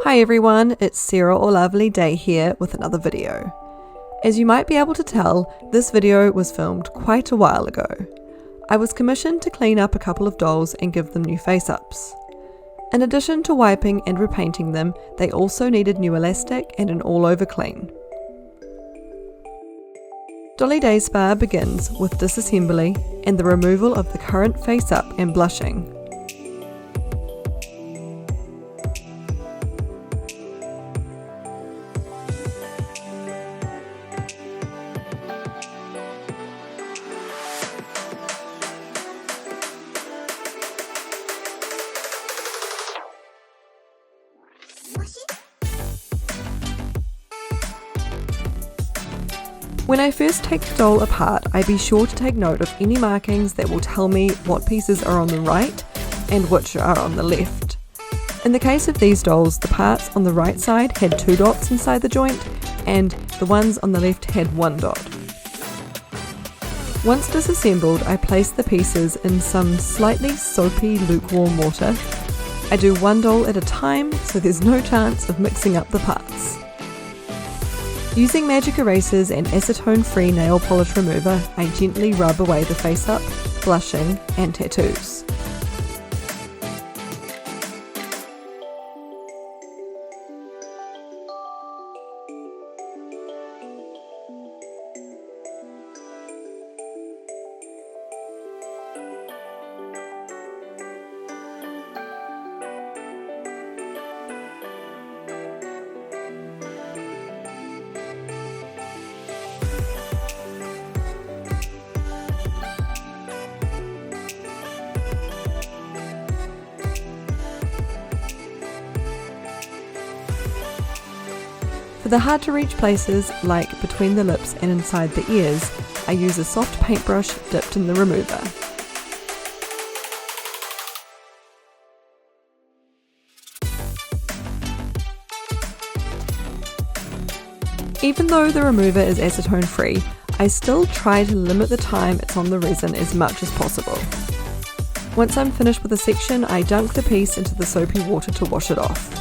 Hi everyone, it's Sarah or Lovely Day here with another video. As you might be able to tell, this video was filmed quite a while ago. I was commissioned to clean up a couple of dolls and give them new face-ups. In addition to wiping and repainting them, they also needed new elastic and an all-over clean. Dolly Day Spa begins with disassembly and the removal of the current face-up and blushing. When I first take the doll apart, I be sure to take note of any markings that will tell me what pieces are on the right and which are on the left. In the case of these dolls, the parts on the right side had 2 dots inside the joint and the ones on the left had 1 dot. Once disassembled, I place the pieces in some slightly soapy lukewarm water. I do one doll at a time so there's no chance of mixing up the parts. Using magic erasers and acetone-free nail polish remover, I gently rub away the face-up, blushing and tattoos. For the hard to reach places, like between the lips and inside the ears, I use a soft paintbrush dipped in the remover. Even though the remover is acetone free, I still try to limit the time it's on the resin as much as possible. Once I'm finished with a section, I dunk the piece into the soapy water to wash it off.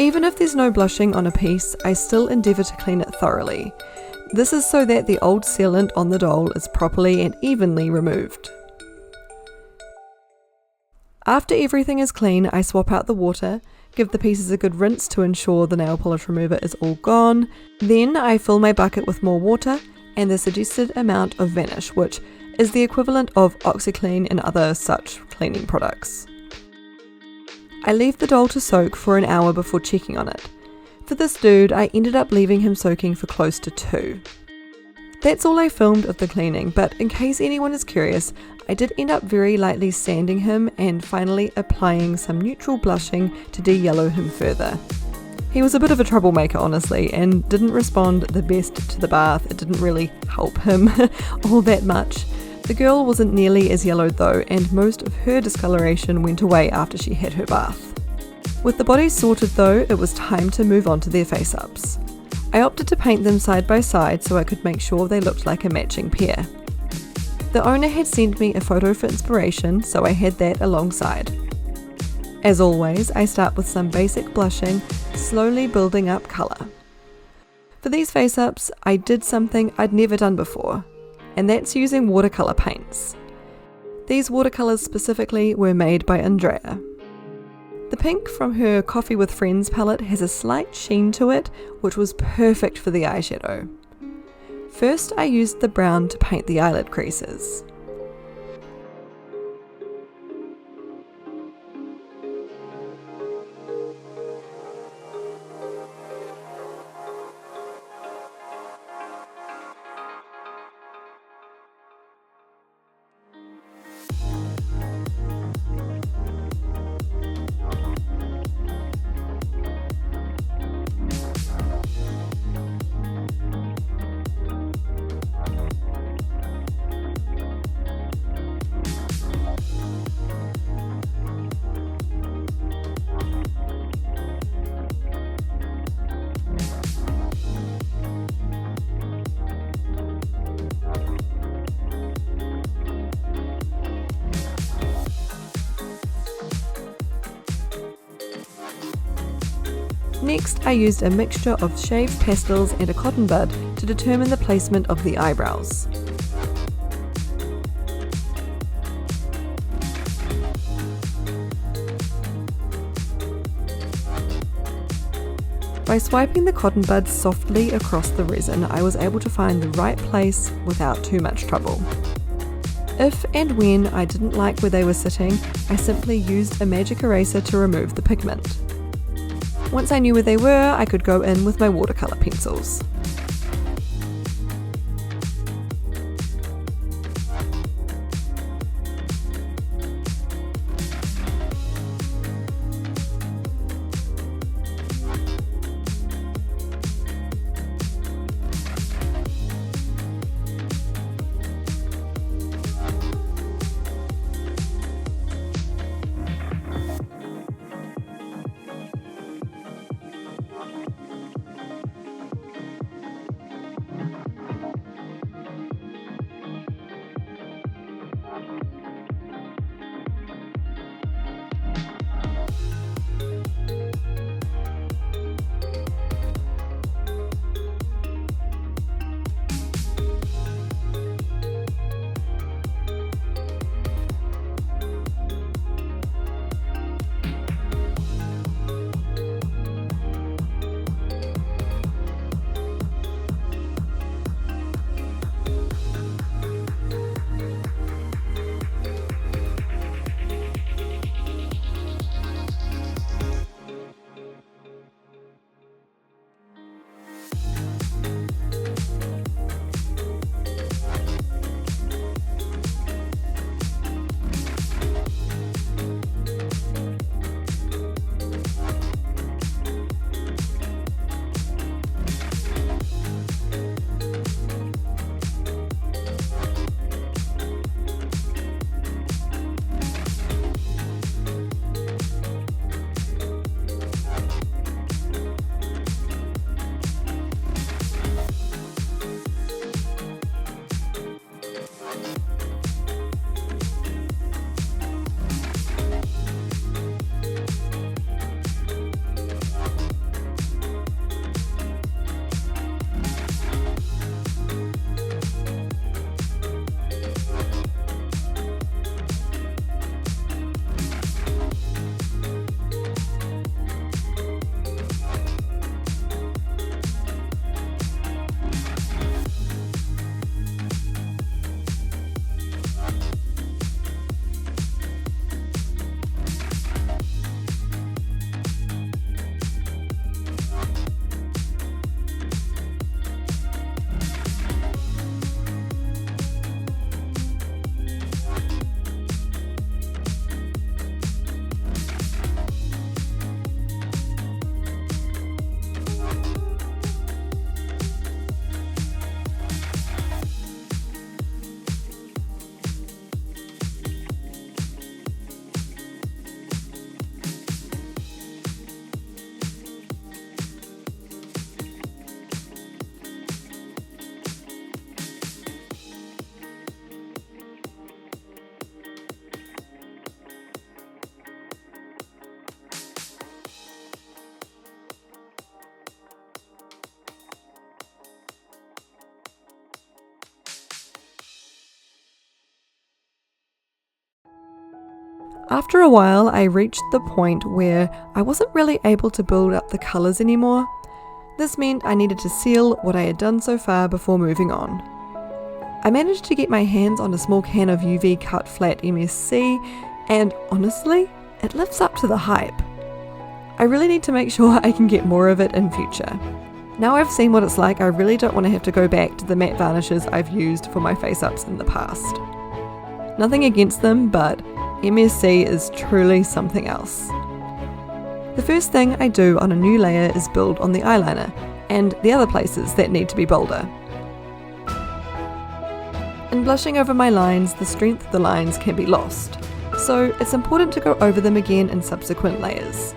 Even if there's no blushing on a piece, I still endeavour to clean it thoroughly. This is so that the old sealant on the doll is properly and evenly removed. After everything is clean, I swap out the water, give the pieces a good rinse to ensure the nail polish remover is all gone. Then I fill my bucket with more water and the suggested amount of Vanish, which is the equivalent of OxyClean and other such cleaning products. I leave the doll to soak for an hour before checking on it. For this dude, I ended up leaving him soaking for close to 2. That's all I filmed of the cleaning, but in case anyone is curious, I did end up very lightly sanding him and finally applying some neutral blushing to de-yellow him further. He was a bit of a troublemaker honestly, and didn't respond the best to the bath. It didn't really help him all that much. The girl wasn't nearly as yellowed though, and most of her discoloration went away after she had her bath. With the bodies sorted though, it was time to move on to their face-ups. I opted to paint them side by side so I could make sure they looked like a matching pair. The owner had sent me a photo for inspiration, so I had that alongside. As always, I start with some basic blushing, slowly building up colour. For these face-ups, I did something I'd never done before, and that's using watercolour paints. These watercolours specifically were made by Andrea. The pink from her Coffee with Friends palette has a slight sheen to it, which was perfect for the eyeshadow. First I used the brown to paint the eyelid creases. Next, I used a mixture of shaved pastels and a cotton bud to determine the placement of the eyebrows. By swiping the cotton buds softly across the resin, I was able to find the right place without too much trouble. If and when I didn't like where they were sitting, I simply used a magic eraser to remove the pigment. Once I knew where they were, I could go in with my watercolour pencils. After a while, I reached the point where I wasn't really able to build up the colours anymore. This meant I needed to seal what I had done so far before moving on. I managed to get my hands on a small can of UV cut flat MSC, and honestly, it lives up to the hype. I really need to make sure I can get more of it in future. Now I've seen what it's like, I really don't want to have to go back to the matte varnishes I've used for my face-ups in the past. Nothing against them, but MSC is truly something else. The first thing I do on a new layer is build on the eyeliner, and the other places that need to be bolder. In blushing over my lines, the strength of the lines can be lost, so it's important to go over them again in subsequent layers.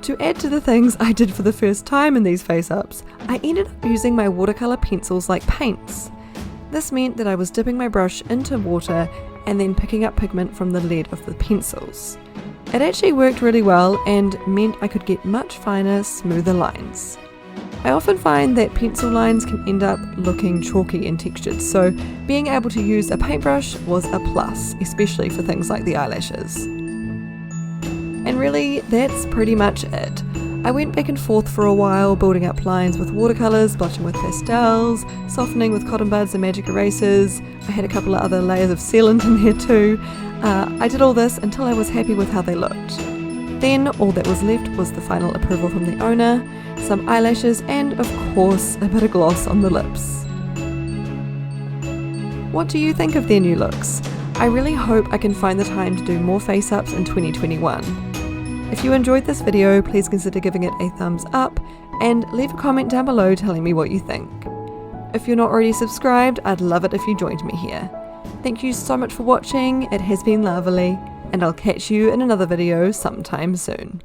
To add to the things I did for the first time in these face-ups, I ended up using my watercolour pencils like paints. This meant that I was dipping my brush into water and then picking up pigment from the lead of the pencils. It actually worked really well and meant I could get much finer, smoother lines. I often find that pencil lines can end up looking chalky and textured, so being able to use a paintbrush was a plus, especially for things like the eyelashes. And really, that's pretty much it. I went back and forth for a while, building up lines with watercolours, blushing with pastels, softening with cotton buds and magic erasers. I had a couple of other layers of sealant in there too. I did all this until I was happy with how they looked. Then all that was left was the final approval from the owner, some eyelashes, and of course a bit of gloss on the lips. What do you think of their new looks? I really hope I can find the time to do more face-ups in 2021. If you enjoyed this video, please consider giving it a thumbs up and leave a comment down below telling me what you think. If you're not already subscribed, I'd love it if you joined me here. Thank you so much for watching, it has been lovely, and I'll catch you in another video sometime soon.